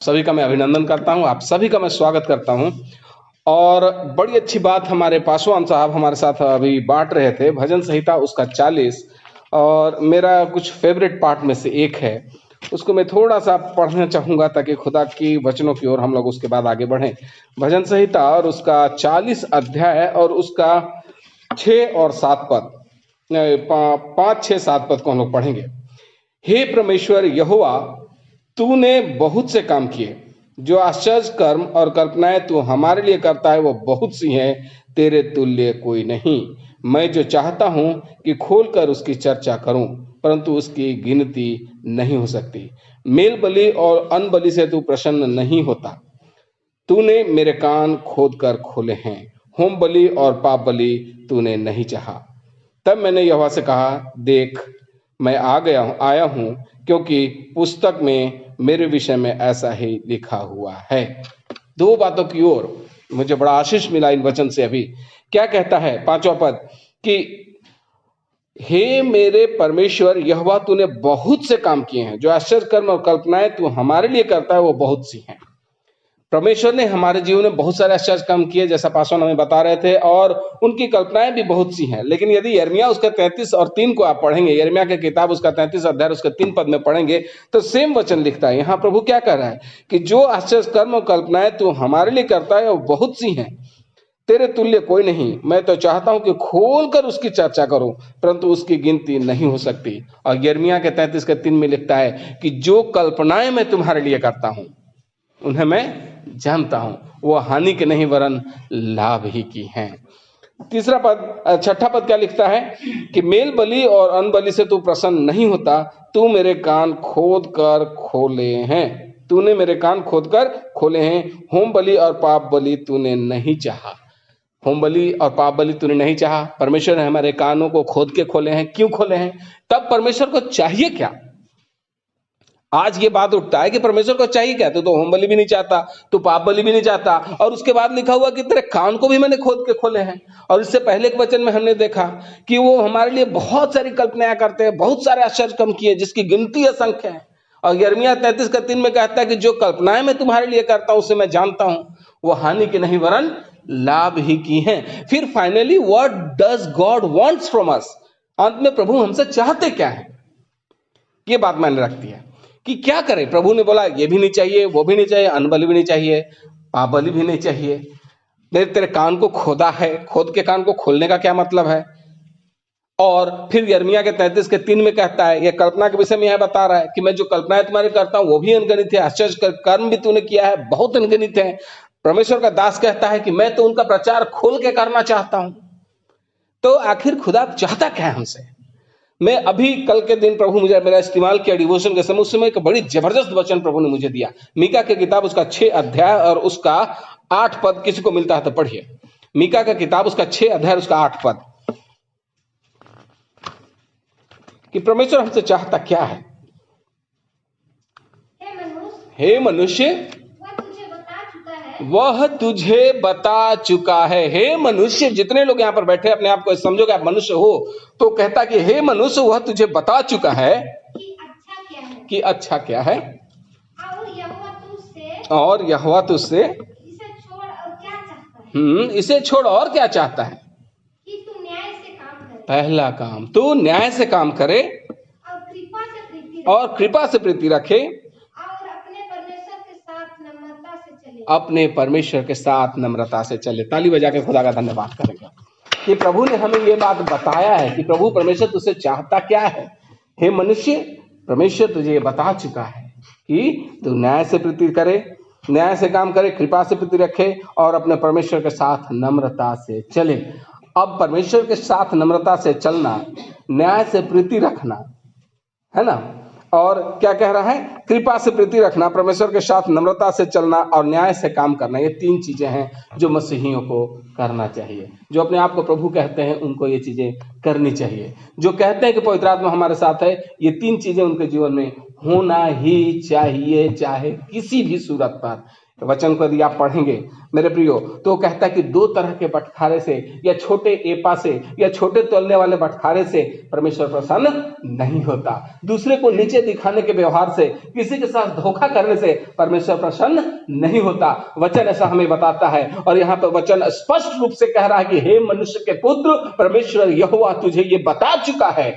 सभी का मैं अभिनंदन करता हूं, आप सभी का मैं स्वागत करता हूं। और बड़ी अच्छी बात हमारे पासवान साहब हमारे साथ अभी बांट रहे थे भजन संहिता उसका 40। और मेरा कुछ फेवरेट पार्ट में से एक है, उसको मैं थोड़ा सा पढ़ना चाहूंगा ताकि खुदा की वचनों की ओर हम लोग उसके बाद आगे बढ़ें। भजन संहिता और उसका 40 अध्याय और उसका 6 और 7 पद, 5, 6, 7 पद को हम लोग पढ़ेंगे। हे परमेश्वर यहोवा, तूने बहुत से काम किए, जो आश्चर्य कर्म और कल्पनाएं तू हमारे लिए करता है वो बहुत सी हैं, तेरे तुल्य कोई नहीं। मैं जो चाहता हूं कि खोलकर उसकी चर्चा करूं, परंतु उसकी गिनती नहीं हो सकती। मेल बलि और अन्न बलि से तू प्रसन्न नहीं होता। तूने मेरे कान खोद कर खोले हैं, होम बलि और पाप बलि तूने नहीं चाहा। तब मैंने यहोवा से कहा, देख, मैं आया हूं, क्योंकि पुस्तक में मेरे विषय में ऐसा ही लिखा हुआ है। दो बातों की ओर मुझे बड़ा आशीष मिला इन वचन से। अभी क्या कहता है 5वां पद कि हे मेरे परमेश्वर यहोवा, तूने बहुत से काम किए हैं, जो आश्चर्य कर्म और कल्पनाएं तू हमारे लिए करता है वो बहुत सी हैं। परमेश्वर ने हमारे जीवन में बहुत सारे आश्चर्य काम किए, जैसा पासवान हमें बता रहे थे, और उनकी कल्पनाएं भी बहुत सी हैं। लेकिन यदि यिर्मयाह उसका 33 और 3 को आप पढ़ेंगे, यिर्मयाह की किताब उसका 33 अध्याय उसके 3 पद में पढ़ेंगे, तो सेम वचन लिखता है। यहाँ प्रभु क्या कह रहा है कि जो आश्चर्य कर्म और कल्पनाएं तू हमारे लिए करता है वो बहुत सी हैं, तेरे तुल्य कोई नहीं। मैं तो चाहता हूं कि खोलकर उसकी चर्चा करूं, परंतु उसकी गिनती नहीं हो सकती। और यिर्मयाह के 33 के 3 में लिखता है कि जो कल्पनाएं मैं तुम्हारे लिए करता हूं उन्हें मैं जानता हूं, वो हानि के नहीं वरन लाभ ही की हैं। तीसरा पद, छठा पद क्या लिखता है कि मेल बलि और अन्न बलि से तू प्रसन्न नहीं होता। तू मेरे कान खोद कर खोले हैं, तूने मेरे कान खोद कर खोले हैं। होम बलि और पाप बलि तूने नहीं चाहा। होम बलि और पाप बलि तूने नहीं चाहा। परमेश्वर ने हमारे कानों को खोद के खोले हैं। क्यों खोले हैं? तब परमेश्वर को चाहिए क्या? आज ये बात उठता है कि परमेश्वर को चाहिए क्या? तो होम बलि भी नहीं चाहता, तो पाप बलि भी नहीं चाहता, और उसके बाद लिखा हुआ कि तेरे कान को भी मैंने खोद के खोले हैं। और इससे पहले के वचन में हमने देखा कि वो हमारे लिए बहुत सारी कल्पनाएं करते हैं, बहुत सारे आश्चर्य कर्म किए जिसकी गिनती असंख्य है। और यिर्मयाह 33 का 3 में कहता है कि जो कल्पनाएं मैं तुम्हारे लिए करता हूं उसे मैं जानता हूं, वो हानि की नहीं वरन लाभ ही की हैं। फिर finally what does God wants from us? अंत में प्रभु हमसे चाहते क्या है, ये बात मैंने रखती है कि क्या करें। प्रभु ने बोला ये भी नहीं चाहिए, वो भी नहीं चाहिए, अन्न बलि भी नहीं चाहिए, पाप बलि भी नहीं चाहिए। मेरे तेरे कान को खोदा है, खोद के कान को खोलने का क्या मतलब है? और फिर यिर्मयाह के 33 के 3 में कहता है, यह कल्पना के विषय में यह बता रहा है कि मैं जो कल्पनाएं तुम्हारे करता हूं वो भी अनगिनत है, आश्चर्य कर्म भी तूने किया है, बहुत अनगिनत है। परमेश्वर का दास कहता है कि मैं तो उनका प्रचार खोल के करना चाहता हूं। तो आखिर खुदा चाहता क्या है हमसे? मैं अभी कल के दिन प्रभु मुझे मेरा इस्तेमाल किया डिवोशन के समय, उस समय एक बड़ी जबरदस्त वचन प्रभु ने मुझे दिया। मीका की किताब उसका 6 अध्याय और उसका 8 पद, किसी को मिलता है तो पढ़िए। मीका का किताब उसका 6 अध्याय उसका 8 पद, कि परमेश्वर हमसे चाहता क्या है। हे मनुष्य, वह तुझे बता चुका है। हे मनुष्य, जितने लोग यहाँ पर बैठे अपने आप को समझो कि आप मनुष्य हो, तो कहता कि हे मनुष्य, वह तुझे बता चुका है कि अच्छा क्या है, और यहोवा तुझसे इसे छोड़ और क्या चाहता है? कि तू न्याय से काम करे। पहला काम, तू न्याय से काम करे और कृपा से प्रीति रखे और अपने परमेश्वर के साथ नम्रता से चले। ताली बजा के खुदा का धन्यवाद करेंगे कि प्रभु ने हमें ये बात बताया है कि प्रभु परमेश्वर तुझसे चाहता क्या है। हे मनुष्य, परमेश्वर तुझे ये बता चुका है कि तू न्याय से प्रीति करे, न्याय से काम करे, कृपा से प्रीति रखे और अपने परमेश्वर के साथ नम्रता से चले। अब परमेश्वर के साथ नम्रता से चलना, न्याय से प्रीति रखना, है ना, और क्या कह रहा है? कृपा से प्रीति रखना, परमेश्वर के साथ नम्रता से चलना और न्याय से काम करना। ये 3 चीजें हैं जो मसीहियों को करना चाहिए। जो अपने आप को प्रभु कहते हैं उनको ये चीजें करनी चाहिए। जो कहते हैं कि पवित्र आत्मा हमारे साथ है, ये 3 चीजें उनके जीवन में होना ही चाहिए, चाहे किसी भी सूरत पर। वचन को यदि आप पढ़ेंगे मेरे प्रियो, तो कहता है कि दो तरह के बटखारे से या छोटे एपा से या छोटे तौलने वाले बटखारे से परमेश्वर प्रसन्न नहीं होता। दूसरे को नीचे दिखाने के व्यवहार से, किसी के साथ धोखा करने से परमेश्वर प्रसन्न नहीं होता। वचन ऐसा हमें बताता है, और यहाँ पर वचन स्पष्ट रूप से कह रहा है कि हे मनुष्य के पुत्र, परमेश्वर यहोवा तुझे ये बता चुका है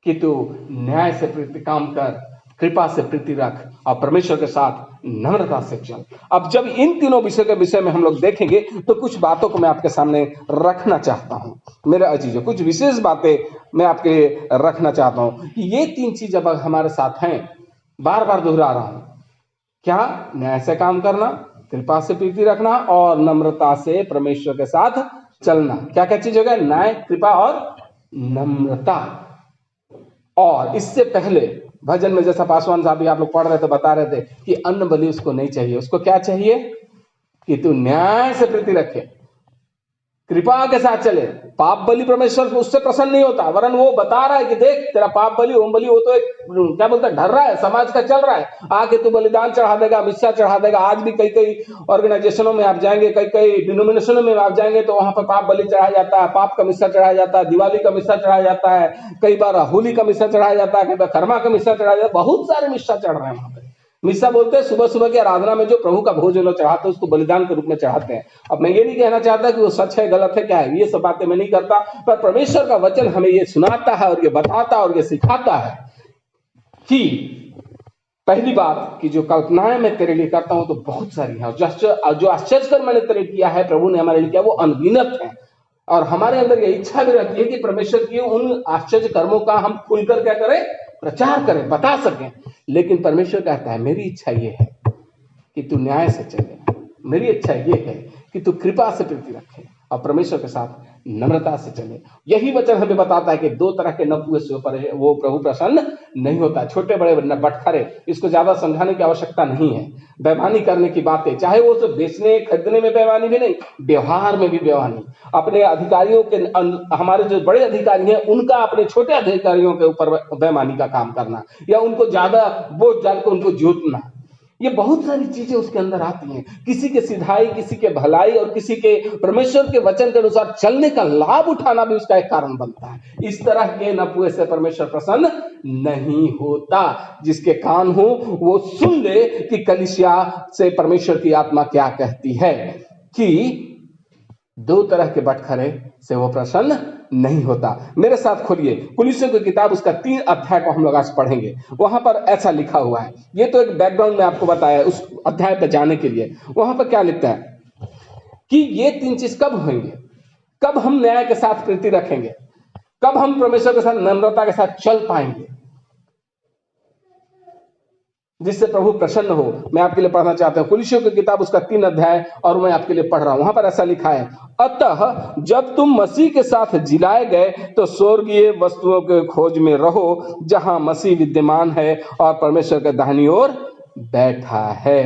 कि तू न्याय से प्रीति काम कर, कृपा से प्रीति रख और परमेश्वर के साथ नम्रता से चल। अब जब इन तीनों विषय के विषय में हम लोग देखेंगे तो कुछ बातों को मैं आपके सामने रखना चाहता हूं मेरे अजीजों, कुछ विशेष बातें मैं आपके लिए रखना चाहता हूं कि ये तीन चीज अब हमारे साथ हैं। बार बार दोहरा रहा हूं, क्या? न्याय से काम करना, कृपा से प्रीति रखना और नम्रता से परमेश्वर के साथ चलना। क्या क्या चीज हो गया? न्याय, कृपा और नम्रता। और इससे पहले भजन में जैसा पासवान साहब भी आप लोग पढ़ रहे थे, बता रहे थे कि अन्न बलि उसको नहीं चाहिए। उसको क्या चाहिए? कि तू न्याय से प्रीति रखे, कृपा के साथ चले। पाप बलि परमेश्वर उससे प्रसन्न नहीं होता, वरन वो बता रहा है कि देख तेरा पाप बलि, ओम बलि, वो तो एक क्या बोलते हैं, ढर रहा है, समाज का चल रहा है। आके तू बलिदान चढ़ा देगा, मिस्सा चढ़ा देगा। आज भी कई कई ऑर्गेनाइजेशनों में आप जाएंगे, कई कई डिनोमिनेशनों में आप जाएंगे तो वहां पर पाप बलि चढ़ाया जाता है, पाप का मिस्सा चढ़ाया जाता है, दिवाली का मिस्सा चढ़ाया जाता है, कई बार होली का मिस्सा चढ़ाया जाता है, कई बार खरमा का मिस्सा चढ़ाया जाता है। बहुत सारे मिस्सा चढ़ रहे हैं वहां पर। मिस्सा बोलते हैं सुबह सुबह की आराधना में जो प्रभु का भोज लोग चढ़ाते हैं उसको बलिदान के रूप में चढ़ाते हैं। अब मैं ये नहीं कहना चाहता कि वो सच है, गलत है, क्या है, ये सब बातें मैं नहीं करता, पर परमेश्वर का वचन हमें ये सुनाता है और ये बताता है और ये सिखाता है कि पहली बात कि जो कल्पनाएं मैं तेरे लिए करता हूं तो बहुत सारी हैं, और जो आश्चर्य कर मैंने तेरे किया है, प्रभु ने हमारे लिए किया, वो अनगिनत है। और हमारे अंदर ये इच्छा भी रहती है कि परमेश्वर की उन आश्चर्य कर्मों का हम खुलकर क्या करें, प्रचार करें, बता सकें। लेकिन परमेश्वर कहता है मेरी इच्छा ये है कि तू न्याय से चले, मेरी इच्छा ये है कि तू कृपा से प्रीति रखे और परमेश्वर के साथ नम्रता से चले। यही वचन हमें बताता है कि दो तरह के नपुए से वो प्रभु प्रसन्न नहीं होता। छोटे बड़े बटखरे, इसको ज्यादा समझाने की आवश्यकता नहीं है। बेईमानी करने की बातें, चाहे वो तो बेचने खरीदने में बेईमानी भी नहीं, व्यवहार में भी बेईमानी, अपने अधिकारियों के, हमारे जो बड़े अधिकारी हैं उनका अपने छोटे अधिकारियों के ऊपर बेईमानी का काम करना, या उनको ज्यादा बोझ डाल कर उनको जोतना, ये बहुत सारी चीजें उसके अंदर आती हैं। किसी के सिधाई, किसी के भलाई और किसी के परमेश्वर के वचन के अनुसार चलने का लाभ उठाना भी उसका एक कारण बनता है। इस तरह के नपुए से परमेश्वर प्रसन्न नहीं होता। जिसके कान हो वो सुन ले कि कलीसिया से परमेश्वर की आत्मा क्या कहती है, कि दो तरह के बटखरे से वो प्रसन्न नहीं होता। मेरे साथ खोलिए कुलिस्सियों की किताब, उसका 3 अध्याय को हम लोग आज पढ़ेंगे। वहां पर ऐसा लिखा हुआ है, ये तो एक बैकग्राउंड में आपको बताया उस अध्याय पर जाने के लिए। वहां पर क्या लिखता है कि ये 3 चीज कब होंगे, कब हम न्याय के साथ प्रीति रखेंगे, कब हम परमेश्वर के साथ नम्रता के साथ चल पाएंगे, जिससे प्रभु प्रसन्न हो। मैं आपके लिए पढ़ना चाहता हूं कुलिस्सियों की किताब, उसका 3 अध्याय, और मैं आपके लिए पढ़ रहा हूं। वहां पर ऐसा लिखा है, अतः जब तुम मसीह के साथ जिलाए गए तो स्वर्गीय वस्तुओं के खोज में रहो, जहां मसीह विद्यमान है और परमेश्वर के दाहिनी ओर बैठा है।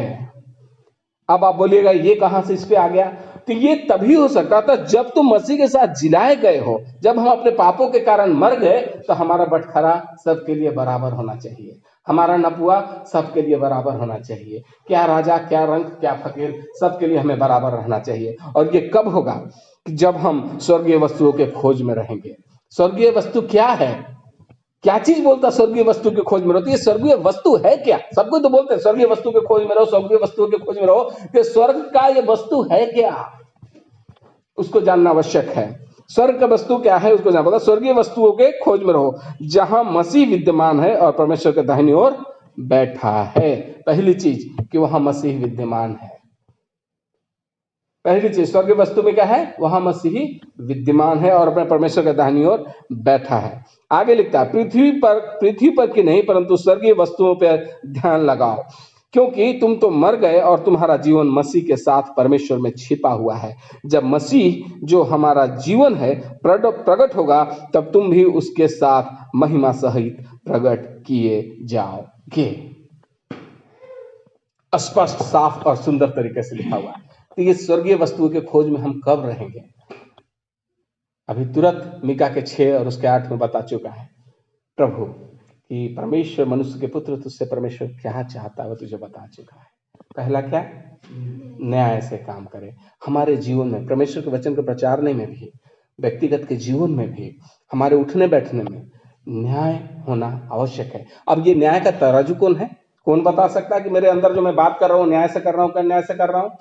अब आप बोलिएगा ये कहां से इस पे आ गया? तो ये तभी हो सकता था जब तुम मसीह के साथ जिलाए गए हो। जब हम अपने पापों के कारण मर गए तो हमारा बटखरा सबके लिए बराबर होना चाहिए, हमारा नपुआ सबके लिए बराबर होना चाहिए। क्या राजा, क्या रंग, क्या फकीर, सबके लिए हमें बराबर रहना चाहिए। और ये कब होगा? कि जब हम स्वर्गीय वस्तुओं के खोज में रहेंगे। स्वर्गीय वस्तु क्या है? क्या चीज बोलता स्वर्गीय वस्तु की खोज में रहो? तो ये स्वर्गीय वस्तु है क्या? सब कोई तो बोलते हैं स्वर्गीय वस्तु के खोज में रहो, स्वर्गीय वस्तुओं के खोज में रहो। कि स्वर्ग का ये वस्तु है क्या, उसको जानना आवश्यक है। स्वर्ग का वस्तु क्या है उसको जानना पड़ता। स्वर्गीय वस्तुओं के खोज में रहो, जहां मसीह विद्यमान है और परमेश्वर के दाहिनी ओर बैठा है। पहली चीज कि वहां मसीह विद्यमान है। पहली चीज स्वर्गीय वस्तु में क्या है? वहां मसीही विद्यमान है और अपने परमेश्वर के दाहिनी ओर बैठा है। आगे लिखता है, पृथ्वी पर की नहीं परंतु स्वर्गीय वस्तुओं पर ध्यान लगाओ, क्योंकि तुम तो मर गए और तुम्हारा जीवन मसीह के साथ परमेश्वर में छिपा हुआ है। जब मसीह जो हमारा जीवन है प्रकट होगा, तब तुम भी उसके साथ महिमा सहित प्रकट किए जाओगे। स्पष्ट, साफ और सुंदर तरीके से लिखा हुआ है। तो ये स्वर्गीय वस्तुओं के खोज में हम कब रहेंगे? अभी तुरंत मीका के 6 और उसके 8 में बता चुका है प्रभु कि परमेश्वर मनुष्य के पुत्र तुझसे परमेश्वर क्या चाहता है वो तुझे बता चुका है। पहला क्या? न्याय से काम करे। हमारे जीवन में परमेश्वर के वचन को प्रचारने में भी, व्यक्तिगत के जीवन में भी, हमारे उठने बैठने में न्याय होना आवश्यक है। अब ये न्याय का तराजू कौन है? कौन बता सकता है कि मेरे अंदर जो मैं बात कर रहा हूँ न्याय से कर रहा हूँ, क्या न्याय से कर रहा हूँ?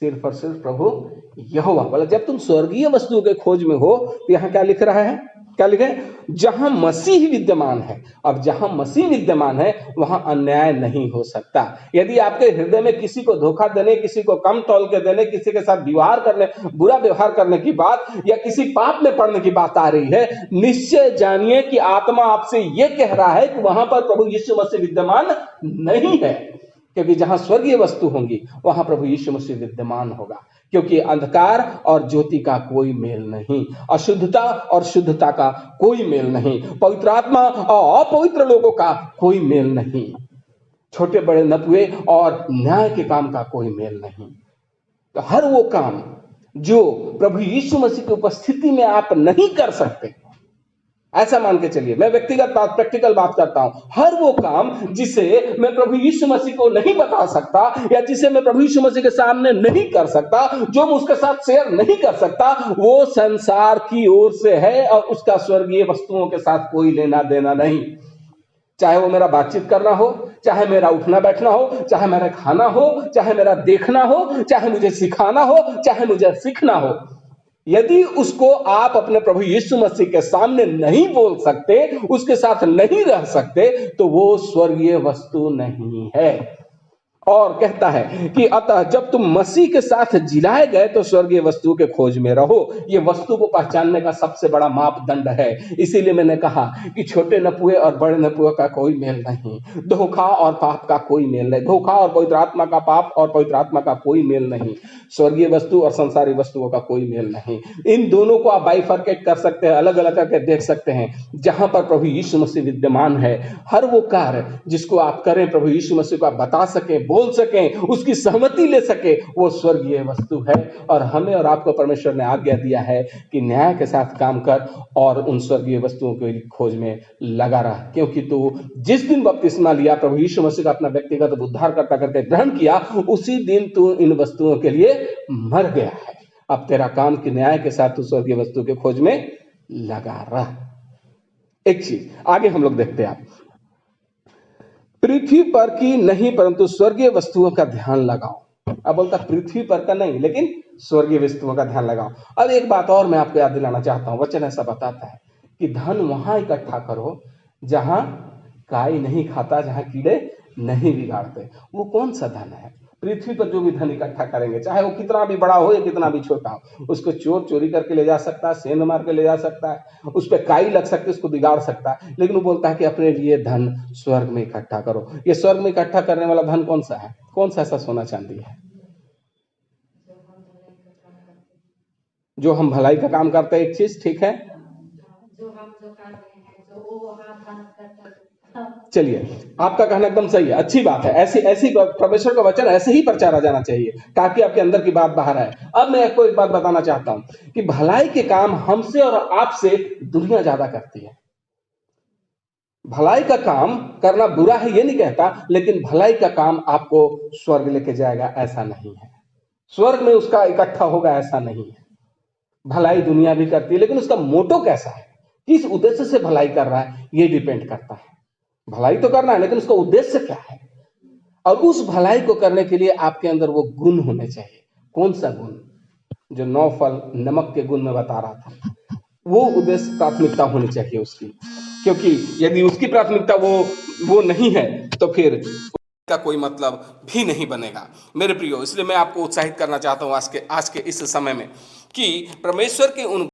सिर्फ और सिर्फ प्रभु यहोवा। बोला जब तुम स्वर्गीय वस्तुओं के खोज में हो तो यहाँ क्या लिख रहा है? क्या लिखे? जहां मसीह विद्यमान है। अब जहां मसीह विद्यमान है वहां अन्याय नहीं हो सकता। यदि आपके हृदय में किसी को धोखा देने, किसी को कम तौल के देने, किसी के साथ व्यवहार करने, बुरा व्यवहार करने की बात या किसी पाप में पड़ने की बात आ रही है, निश्चय जानिए कि आत्मा आपसे यह कह रहा है कि वहां पर प्रभु यीशु मसीह विद्यमान नहीं है। क्योंकि जहां स्वर्गीय वस्तु होंगी वहां प्रभु यीशु मसीह विद्यमान होगा। क्योंकि अंधकार और ज्योति का कोई मेल नहीं, अशुद्धता और शुद्धता का कोई मेल नहीं, पवित्र आत्मा और अपवित्र लोगों का कोई मेल नहीं, छोटे बड़े नपुए और न्याय के काम का कोई मेल नहीं। तो हर वो काम जो प्रभु यीशु मसीह की उपस्थिति में आप नहीं कर सकते, ऐसा मान के चलिए, मैं व्यक्तिगत बात, प्रैक्टिकल बात करता हूं, हर वो काम जिसे मैं प्रभु यीशु मसीह को नहीं बता सकता या जिसे मैं प्रभु यीशु मसीह के सामने नहीं कर सकता, जो मैं उसके साथ शेयर नहीं कर सकता, वो संसार की ओर से है और उसका स्वर्गीय वस्तुओं के साथ कोई लेना देना नहीं। चाहे वो मेरा बातचीत करना हो, चाहे मेरा उठना बैठना हो, चाहे मेरा खाना हो, चाहे मेरा देखना हो, चाहे मुझे सिखाना हो, चाहे मुझे सीखना हो, यदि उसको आप अपने प्रभु यीशु मसीह के सामने नहीं बोल सकते, उसके साथ नहीं रह सकते, तो वो स्वर्गीय वस्तु नहीं है। और कहता है कि अतः जब तुम मसीह के साथ जिलाए गए तो स्वर्गीय वस्तु के खोज में रहो। ये वस्तु को पहचानने का सबसे बड़ा मापदंड है। इसीलिए मैंने कहा कि छोटे नपुए और बड़े नपुए का कोई मेल नहीं, धोखा और पाप का कोई मेल नहीं, धोखा और पवित्र आत्मा का, पाप और पवित्र आत्मा का कोई मेल नहीं, स्वर्गीय वस्तु और संसारी वस्तुओं का कोई मेल नहीं। इन दोनों को आप बाइफरकेट कर सकते हैं, अलग अलग करके देख सकते हैं। जहां पर प्रभु यीशु मसीह विद्यमान है, हर वो कार्य जिसको आप करें, प्रभु यीशु मसीह को आप बता सकें, बोल सकें, उसकी सहमति ले सके, वो स्वर्गीय वस्तु है। और हमें और आपको परमेश्वर ने आज्ञा दिया है कि न्याय के साथ काम कर और उन स्वर्गीय वस्तुओं की खोज में लगा रहा। क्योंकि तू जिस दिन बपतिस्मा लिया, प्रभु यीशु मसीह का अपना व्यक्तिगत उद्धारकर्ता करके ग्रहण किया, उसी दिन तू इन वस्तुओं के लिए मर गया है। अब तेरा काम कि न्याय के साथ तू स्वर्गीय वस्तु के खोज में लगा रहा। एक चीज आगे हम लोग देखते हैं, आप पृथ्वी पर की नहीं परंतु स्वर्गीय वस्तुओं का ध्यान लगाओ। अब बोलता पृथ्वी पर का नहीं, लेकिन स्वर्गीय वस्तुओं का ध्यान लगाओ। अब एक बात और मैं आपको याद दिलाना चाहता हूं, वचन ऐसा बताता है कि धन वहां इकट्ठा करो जहां काई नहीं खाता, जहां कीड़े नहीं बिगाड़ते। वो कौन सा धन है? पृथ्वी पर जो भी धन इकट्ठा करेंगे, चाहे वो कितना भी बड़ा हो या कितना भी छोटा हो, उसको चोर चोरी करके ले जा सकता है, सेंध मार के ले जा सकता है, उस पर काई लग सकती है, उसको बिगाड़ सकता है। लेकिन वो बोलता है कि अपने लिए धन स्वर्ग में इकट्ठा करो। ये स्वर्ग में इकट्ठा करने वाला धन कौन सा है? कौन सा ऐसा सोना चांदी है जो हम भलाई का काम करते हैं? एक चीज ठीक है, चलिए आपका कहना एकदम सही है, अच्छी बात है। ऐसी ऐसी परमेश्वर का वचन ऐसे ही प्रचारा जाना चाहिए ताकि आपके अंदर की बात बाहर आए। अब मैं आपको एक बात बताना चाहता हूं कि भलाई के काम हमसे और आपसे दुनिया ज्यादा करती है। भलाई का काम करना बुरा है ये नहीं कहता, लेकिन भलाई का काम आपको स्वर्ग लेके जाएगा ऐसा नहीं है, स्वर्ग में उसका इकट्ठा होगा ऐसा नहीं है। भलाई दुनिया भी करती है, लेकिन उसका मोटो कैसा है, किस उद्देश्य से भलाई कर रहा है, ये डिपेंड करता है। भलाई तो करना है, लेकिन उसका उद्देश्य क्या है, और उस भलाई को करने के लिए आपके अंदर वो गुण होने चाहिए। कौन सा गुण? जो 9 फल नमक के गुण में बता रहा था, वो उद्देश्य, प्राथमिकता होनी चाहिए उसकी। क्योंकि यदि उसकी प्राथमिकता वो नहीं है तो फिर का कोई मतलब भी नहीं बनेगा मेरे प्रियो। इसलिए मैं आपको उत्साहित करना चाहता हूं आज के इस समय में कि परमेश्वर के उन